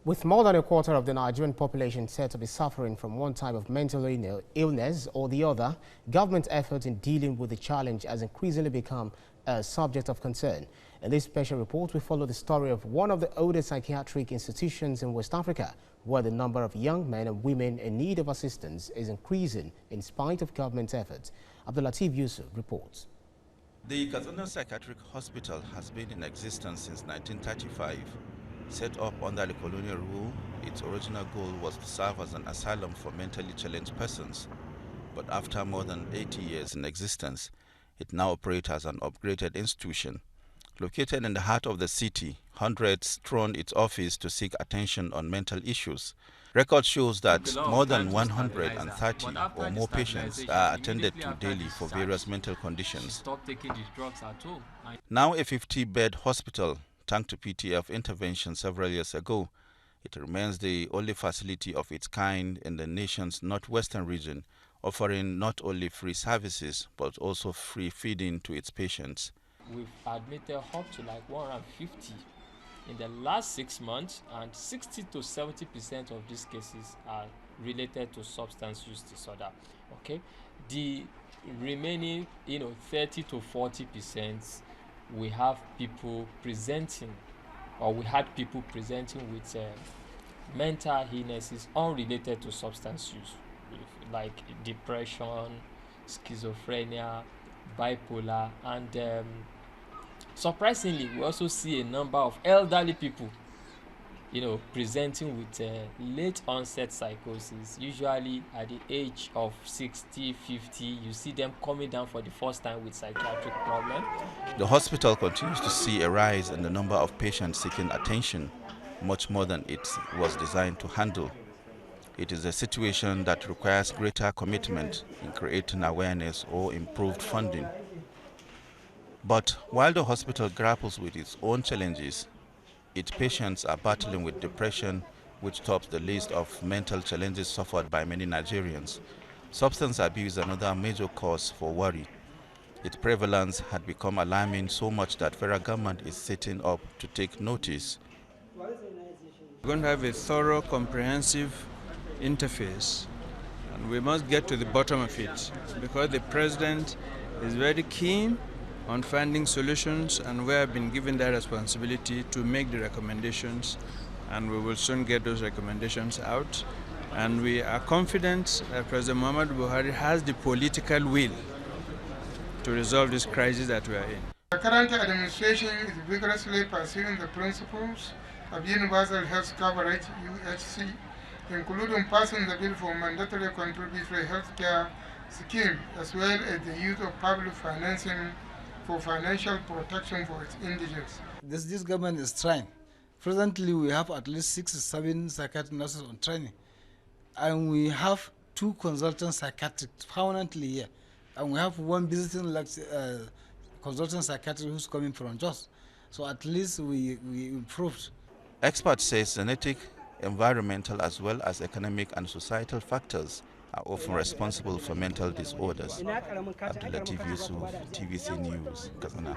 With more than a quarter of the Nigerian population said to be suffering from one type of mental illness or the other, government efforts in dealing with the challenge has increasingly become a subject of concern. In this special report, we follow the story of one of the oldest psychiatric institutions in West Africa, where the number of young men and women in need of assistance is increasing in spite of government efforts. Abdulatif Yusuf reports. The Katsina Psychiatric Hospital has been in existence since 1935. Set up under the colonial rule, its original goal was to serve as an asylum for mentally challenged persons. But after more than 80 years in existence, it now operates as an upgraded institution. Located in the heart of the city, hundreds throng its office to seek attention on mental issues. Record shows that more than 130 or more patients are attended to daily for various mental conditions. Now a 50-bed hospital, thanks to PTF intervention several years ago, it remains the only facility of its kind in the nation's northwestern region, offering not only free services but also free feeding to its patients. We've admitted up to like 150 in the last 6 months, and 60 to 70% of these cases are related to substance use disorder. Okay, the remaining 30 to 40%, we have people presenting, or we had people presenting with mental illnesses unrelated to substance use, like depression, schizophrenia, bipolar, and surprisingly, we also see a number of elderly people, presenting with late onset psychosis, usually at the age of 60, 50. You see them coming down for the first time with psychiatric problem. The hospital continues to see a rise in the number of patients seeking attention, much more than it was designed to handle. It is a situation that requires greater commitment in creating awareness or improved funding. But while the hospital grapples with its own challenges, its patients are battling with depression, which tops the list of mental challenges suffered by many Nigerians. Substance abuse is another major cause for worry. Its prevalence had become alarming, so much that federal government is sitting up to take notice. We're going to have a thorough, comprehensive interface, and we must get to the bottom of it, because the president is very keen on finding solutions, and we have been given that responsibility to make the recommendations, and we will soon get those recommendations out. And we are confident that President Muhammadu Buhari has the political will to resolve this crisis that we are in. The current administration is vigorously pursuing the principles of universal health coverage, UHC, including passing the bill for mandatory contributory health care scheme, as well as the use of public financing for financial protection for its indigents. This government is trying. Presently, we have at least 6 or 7 psychiatric nurses on training, and we have 2 consultant psychiatrists permanently here, and we have 1 visiting consultant psychiatrist who's coming from Jos. So at least we improved. Experts say genetic, environmental, as well as economic and societal factors are often responsible for mental disorders. Abdulatif Yusuf, TVC News, Katsina.